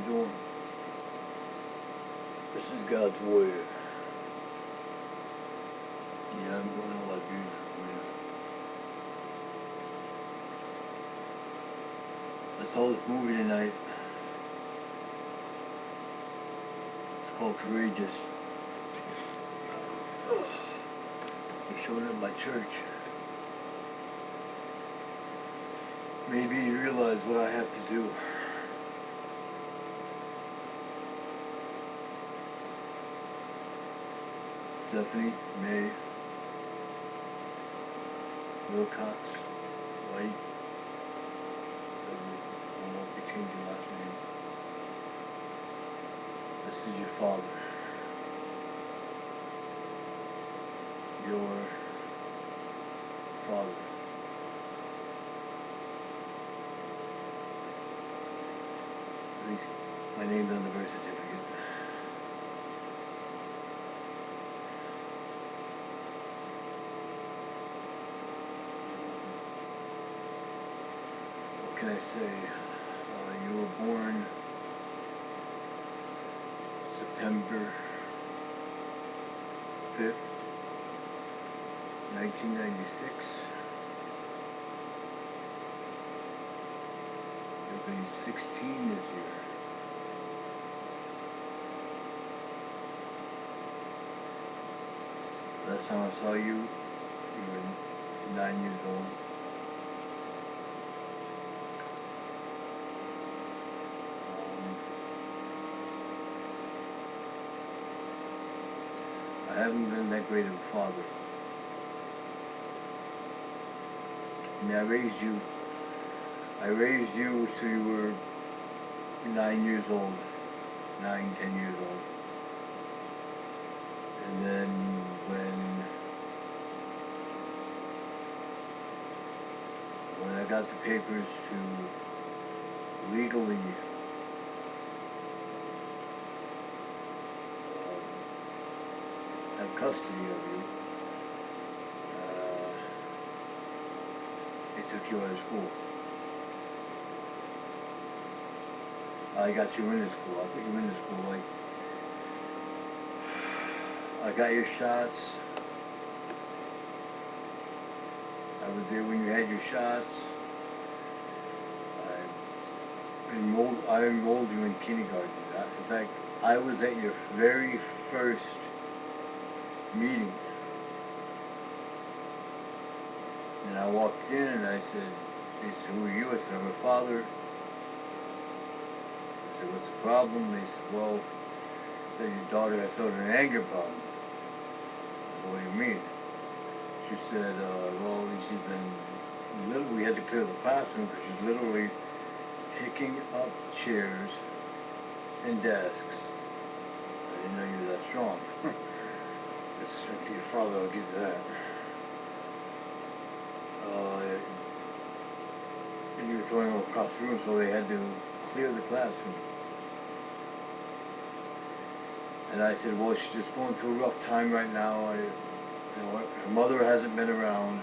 doing? This is God's warrior. Yeah, I'm going to love you. I saw this movie tonight. It's called Courageous. They showed it at my church. Made me realize what I have to do. Stephanie, May, Wilcox, White, I don't know if they changed your last name. This is your father. Your father. At least my name's on the birth certificate. What can I say? You were born September 5th, 1996. You'll be 16 this year. Last time I saw you, you were 9 years old. I haven't been that great of a father. I mean, I raised you till you were 9 years old, 9, 10 years old. And then when I got the papers to legally have custody of you, they took you out of school. I got you into school. I put you into school. Like, I got your shots. I was there when you had your shots. I enrolled you in kindergarten. In fact, I was at your very first meeting. And I walked in and I said, they said, who are you? I said, I'm her father. I said, what's the problem? They said, well, your daughter has sort of an anger problem. I said, what do you mean? She said, well, she's been, we had to clear the classroom because she's literally picking up chairs and desks. I didn't know you were that strong. With respect to your father, I'll give you that. And you were throwing them across the room, so they had to clear the classroom. And I said, well, she's just going through a rough time right now. You know, her mother hasn't been around.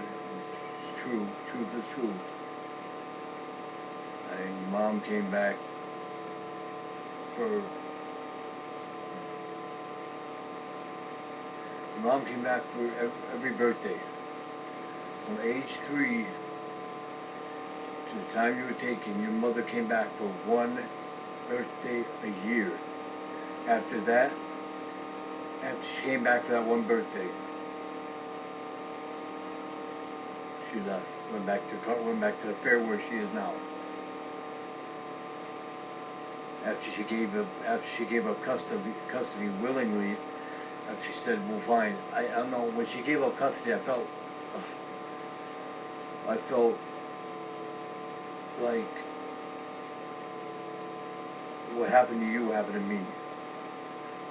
It's true. Truth is true. And your mom came back for every birthday. From age 3 to the time you were taken, your mother came back for one birthday a year. After that, after she came back for that one birthday, she left. Went back to the fair where she is now. After she gave up custody willingly, after she said, well, fine. I don't know, when she gave up custody, I felt like what happened to you happened to me.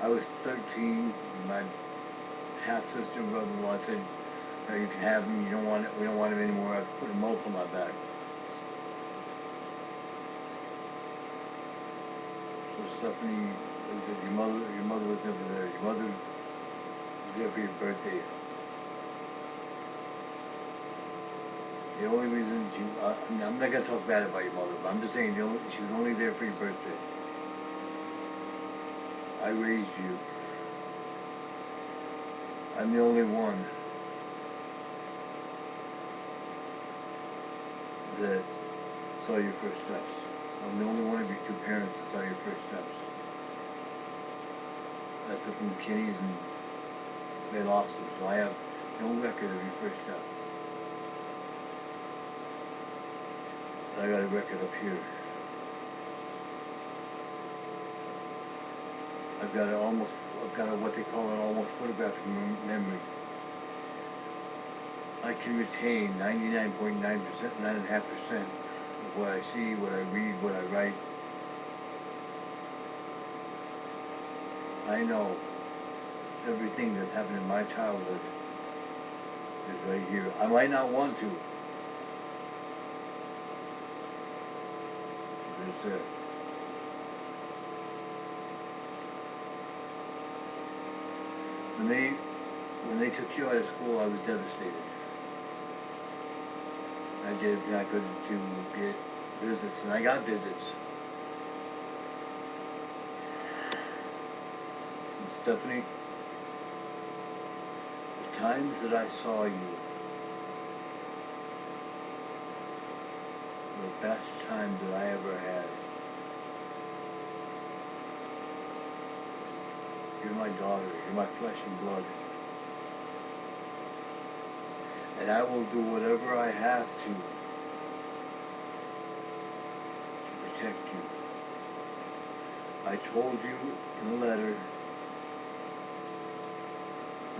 I was 13, my half-sister and brother-in-law said, no, you can have him, we don't want him anymore. I put a mulch on my back. So Stephanie, your mother was never there. Your mother was there for your birthday. The only reason I'm not going to talk bad about your mother, but I'm just saying she was only there for your birthday. I raised you. I'm the only one that saw your first steps. I'm the only one of your two parents that saw your first steps. I took them to Kinney's and they lost them, so I have no record of your first steps. I got a record up here. I've got a what they call an almost photographic memory. I can retain 99.9%, 9.5% of what I see, what I read, what I write. I know everything that's happened in my childhood is right here. I might not want to, but it's there. When they took you out of school, I was devastated. I did everything I could to get visits, and I got visits. And Stephanie, the times that I saw you were the best times that I ever had. You're my daughter, you're my flesh and blood. And I will do whatever I have to protect you. I told you in a letter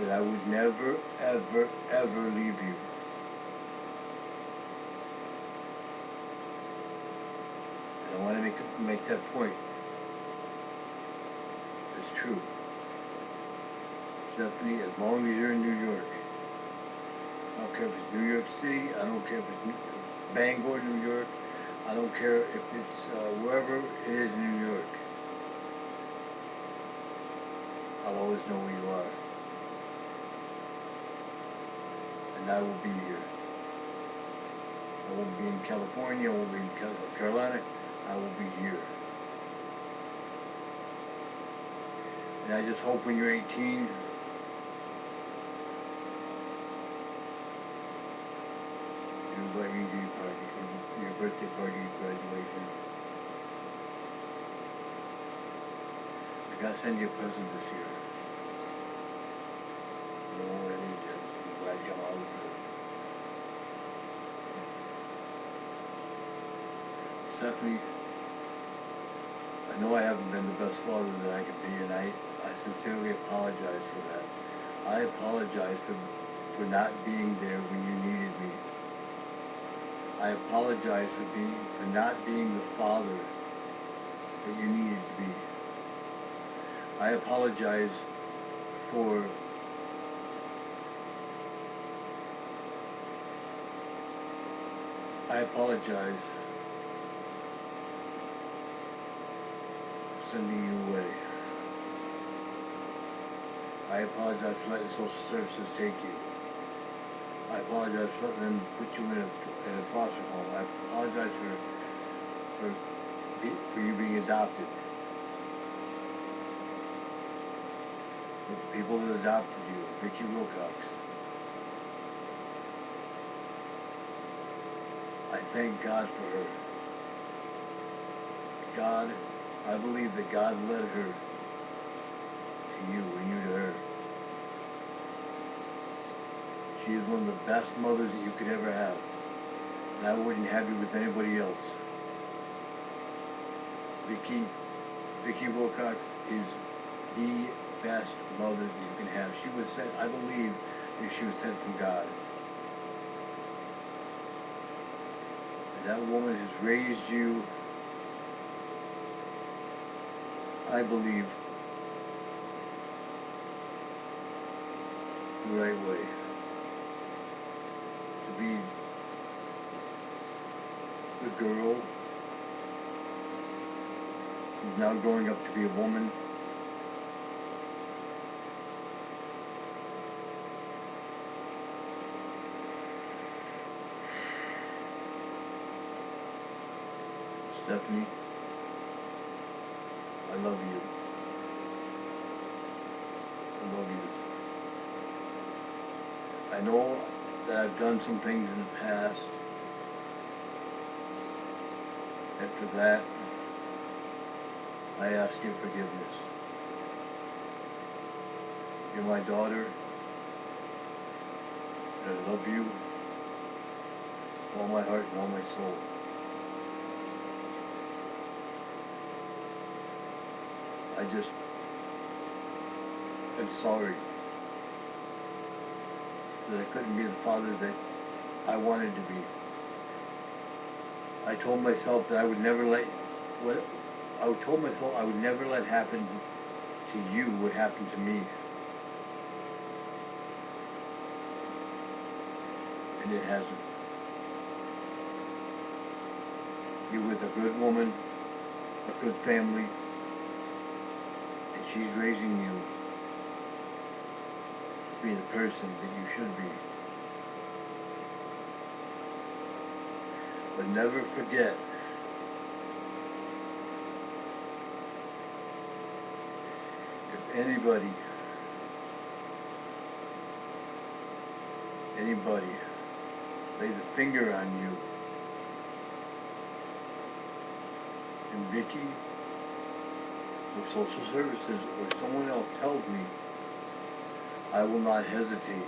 that I would never, ever, ever leave you. And I want to make that point. It's true. Stephanie, as long as you're in New York, I don't care if it's New York City, I don't care if it's Bangor, New York, I don't care if it's wherever it is in New York, I'll always know where you are. And I will be here. I won't be in California, I won't be in South Carolina, I will be here. And I just hope when you're 18, you invite me to your party, your birthday party, graduation. I gotta send you a present this year. I don't know what it is yet. I'm glad you got all of it. Stephanie, I know I haven't been the best father that I could be, and I sincerely apologize for that. I apologize for not being there when you needed me. I apologize for not being the father that you needed to be. I apologize for sending you away. I apologize for letting social services take you. I apologize for letting them put you in a foster home. I apologize for you being adopted. With the people that adopted you, Vicky Wilcox. I thank God for her. God, I believe that God led her to you and you to her. She is one of the best mothers that you could ever have. And I wouldn't have you with anybody else. Vicky Wilcox is the best mother that you can have. She was sent, I believe, that she was sent from God. And that woman has raised you, I believe, the right way. To be the girl who's now growing up to be a woman. Stephanie, I love you. I know that I've done some things in the past, and for that, I ask your forgiveness. You're my daughter, and I love you with all my heart and all my soul. I just am sorry that I couldn't be the father that I wanted to be. I told myself that I would never let I would never let happen to you what happened to me. And it hasn't. You're with a good woman, a good family, and she's raising you to be the person that you should be. But never forget if anybody lays a finger on you, and Vicky or social services or someone else tells me, I will not hesitate.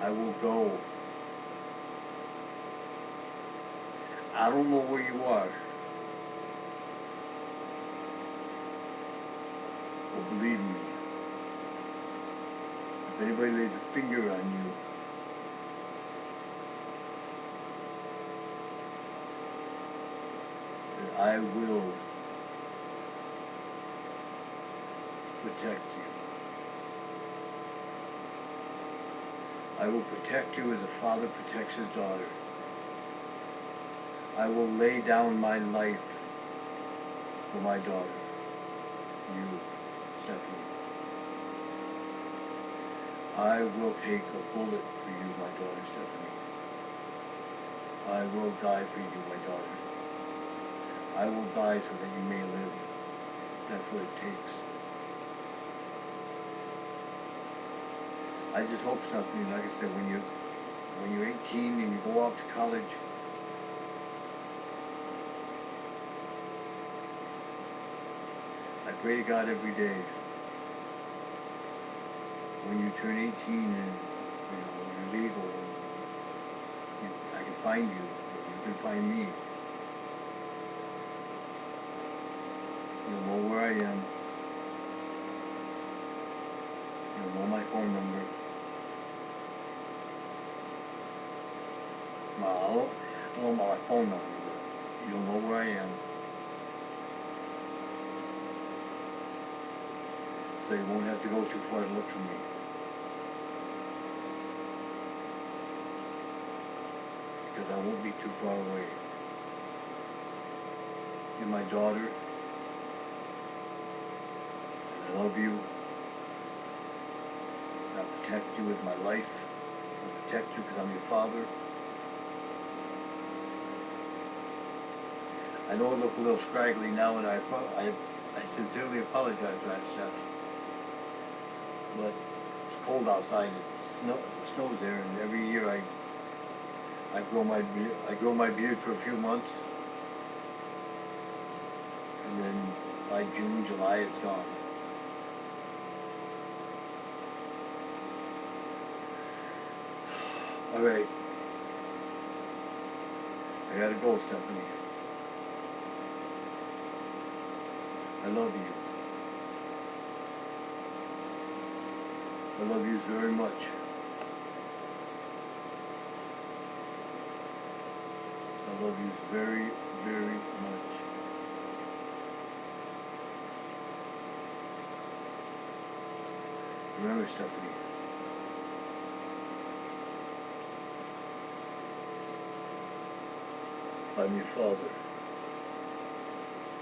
I will go. I don't know where you are, but believe me, if anybody lays a finger on you, then I will protect you. I will protect you as a father protects his daughter. I will lay down my life for my daughter, you, Stephanie. I will take a bullet for you, my daughter, Stephanie. I will die for you, my daughter. I will die so that you may live. That's what it takes. I just hope, Stephanie, like I said, when you're 18 and you go off to college, I pray to God every day, when you turn 18 and you're legal, I can find you, you can find me. You'll know where I am. You'll know my phone number. I don't know my phone number, but you'll know where I am. So you won't have to go too far to look for me. Because I won't be too far away. You're my daughter. And I love you. I'll protect you with my life. I'll protect you because I'm your father. I know I look a little scraggly now, and I sincerely apologize for that, Seth. But it's cold outside. It snows there, and every year I grow my beard for a few months, and then by June, July, it's gone. All right, I gotta go, Stephanie. I love you. I love you very much. I love you very, very much. Remember, Stephanie, I'm your father.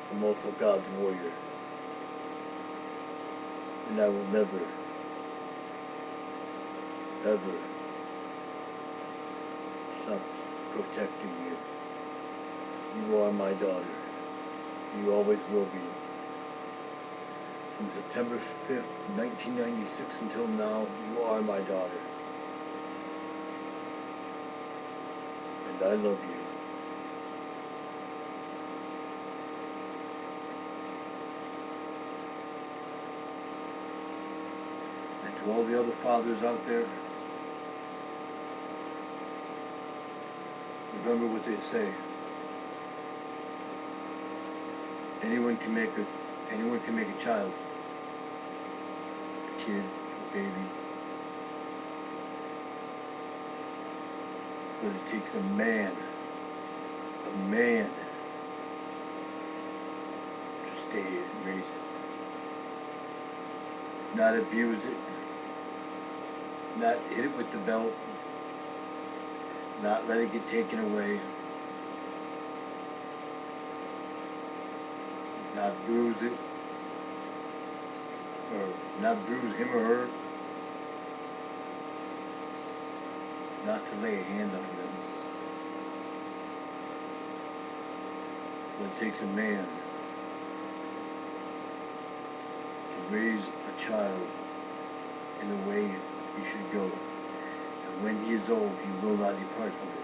I'm also God's warrior. And I will never, ever stop protecting you. You are my daughter. You always will be. From September 5th, 1996 until now, you are my daughter. And I love you. And to all the other fathers out there, remember what they say. Anyone can make a child, a kid, a baby. But it takes a man to stay and raise it. Not abuse it, not hit it with the belt, not let it get taken away, not bruise it, or not bruise him or her, not to lay a hand on them. But it takes a man to raise a child in the way he should go. And when he is old, he will not depart from it.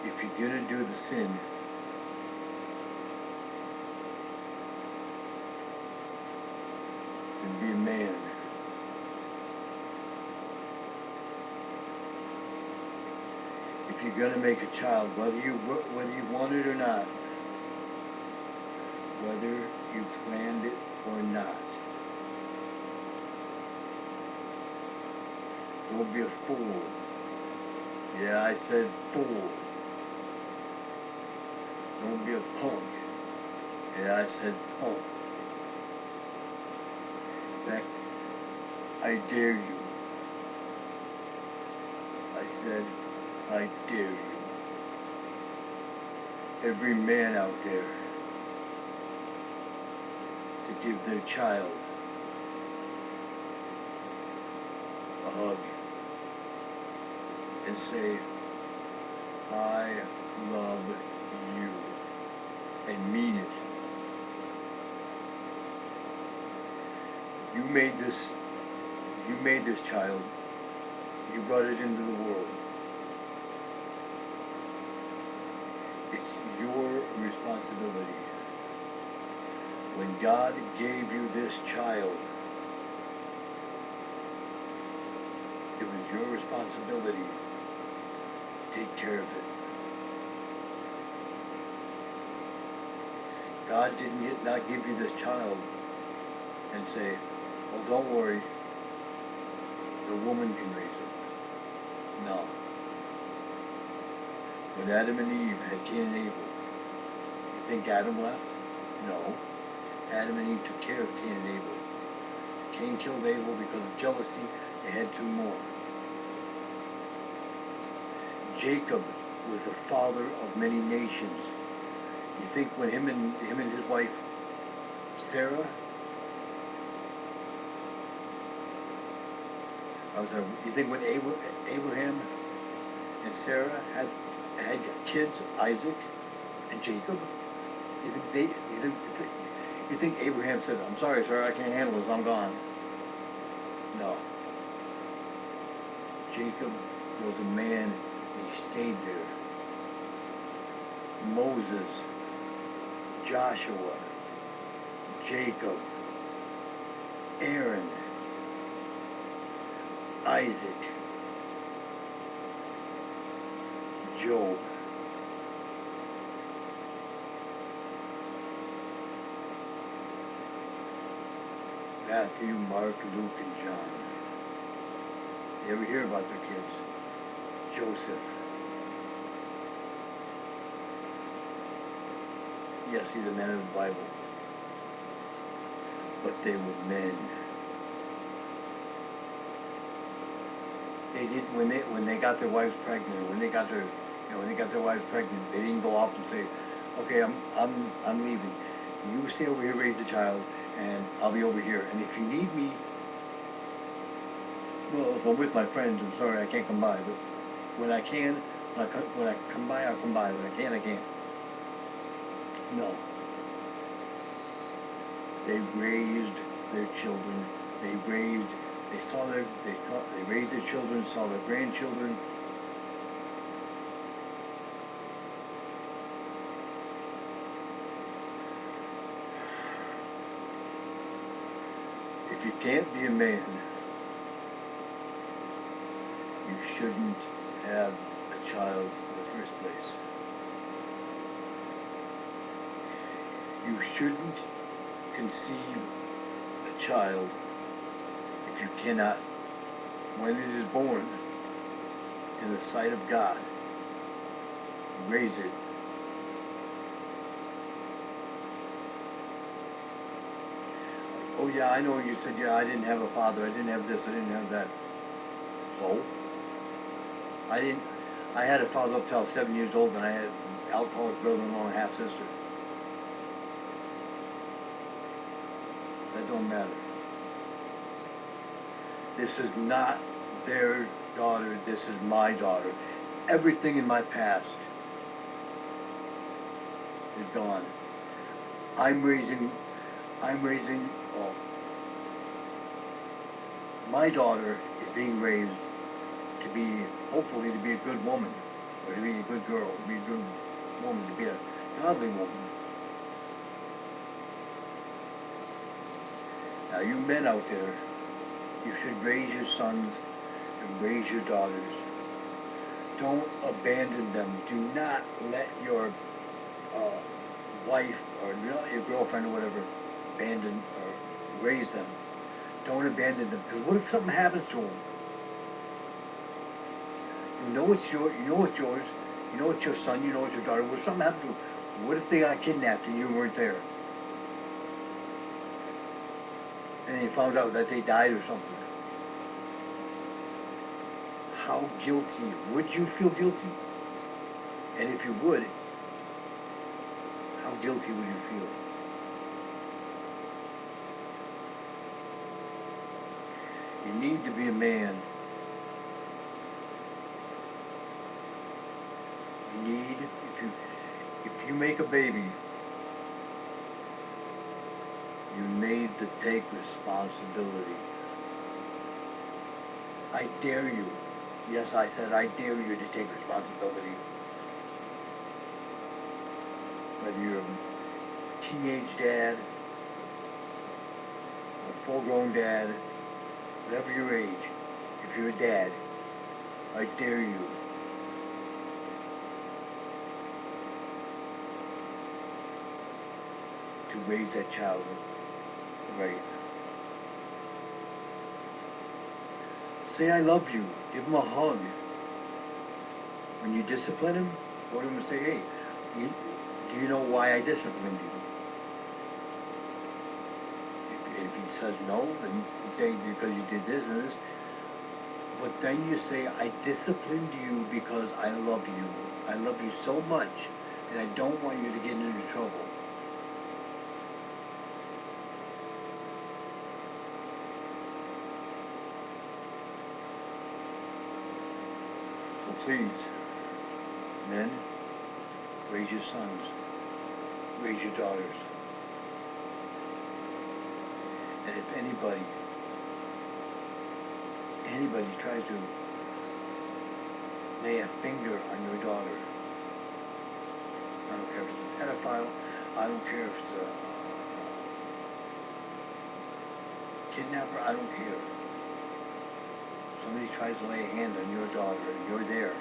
If you're gonna do the sin, then be a man. If you're gonna make a child, whether you want it or not, whether you planned it or not, don't be a fool. Yeah, I said fool. Don't be a punk. Yeah, I said punk. In fact, I dare you. I said, I dare you. Every man out there to give their child a hug and say, I love you, and mean it. You made this child. You brought it into the world. It's your responsibility. When God gave you this child, it was your responsibility to take care of it. God did not give you this child and say, well, don't worry, the woman can raise it. No. When Adam and Eve had Cain and Abel, you think Adam left? No. Adam and Eve took care of Cain and Abel. Cain killed Abel because of jealousy. They had two more. Jacob was the father of many nations. You think when him and his wife Sarah, you think when Abraham and Sarah had kids, Isaac and Jacob, you think Abraham said, I'm sorry, sir, I can't handle this, I'm gone? No. Jacob was a man, and he stayed there. Moses, Joshua, Jacob, Aaron, Isaac, Job. Matthew, Mark, Luke, and John. You ever hear about their kids? Joseph. Yes, he's a man of the Bible. But they were men. They didn't when they got their wives pregnant, when they got their wives pregnant, they didn't go off and say, okay, I'm leaving. You stay over here, raise the child, and I'll be over here. And if you need me, well, if I'm with my friends, I'm sorry I can't come by, but When I can, when I come by, I'll come by. When I can't, I can't. No. They raised their children. They raised their children, saw their grandchildren. If you can't be a man, you shouldn't have a child in the first place. You shouldn't conceive a child if you cannot, when it is born, in the sight of God, raise it. Oh yeah, I know you said, yeah, I didn't have a father, I didn't have this, I didn't have that. So? I had a father up till I was 7 years old, and I had an alcoholic brother-in-law and a half-sister. That don't matter. This is not their daughter, this is my daughter. Everything in my past is gone. I'm raising, well, my daughter is being raised to be, hopefully to be a good woman, or to be a good girl, to be a good woman, to be a godly woman. Now you men out there, you should raise your sons and raise your daughters. Don't abandon them. Do not let your wife or your girlfriend or whatever abandon or raise them. Don't abandon them, because what if something happens to them? You know it's yours, you know it's yours, you know it's your son, you know it's your daughter. What if something happened to them? What if they got kidnapped and you weren't there? And you found out that they died or something. How guilty? Would you feel guilty? And if you would, how guilty would you feel? You need to be a man. You need, if you make a baby, you need to take responsibility. I dare you. Yes, I said I dare you to take responsibility. Whether you're a teenage dad, a full-grown dad, whatever your age, if you're a dad, I dare you to raise that child right. Say I love you. Give him a hug. When you discipline him, go to him and say, hey, do you know why I disciplined you? If he says no, then you say because you did this and this. But then you say, I disciplined you because I love you. I love you so much, and I don't want you to get into trouble. So please, men, raise your sons, raise your daughters. And if anybody tries to lay a finger on your daughter, I don't care if it's a pedophile, I don't care if it's a kidnapper, I don't care. Somebody tries to lay a hand on your daughter and you're there,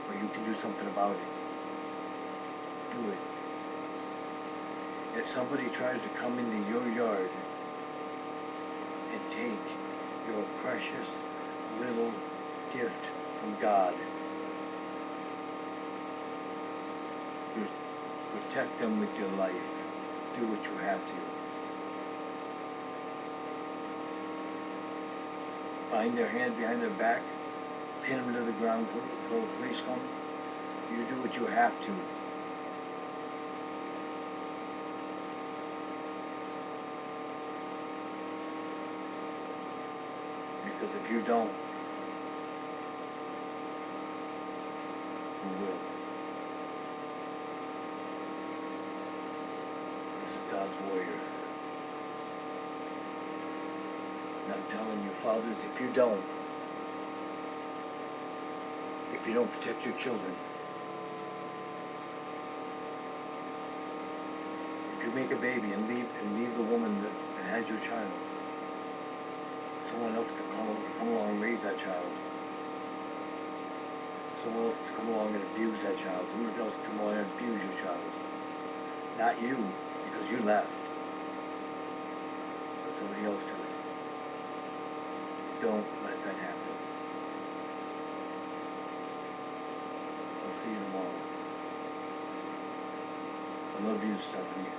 or you can do something about it, do it. If somebody tries to come into your yard and take your precious little gift from God, protect them with your life. Do what you have to. Bind their hand behind their back, pin them to the ground until the police come. You do what you have to. Because if you don't, God's warrior. And I'm telling you, fathers, if you don't protect your children, if you make a baby and leave the woman that has your child, someone else could come along and raise that child. Someone else could come along and abuse that child. Someone else could come along and abuse your child. Not you, because you left. But somebody else could. Don't let that happen. I'll see you tomorrow. I love you, Stephanie.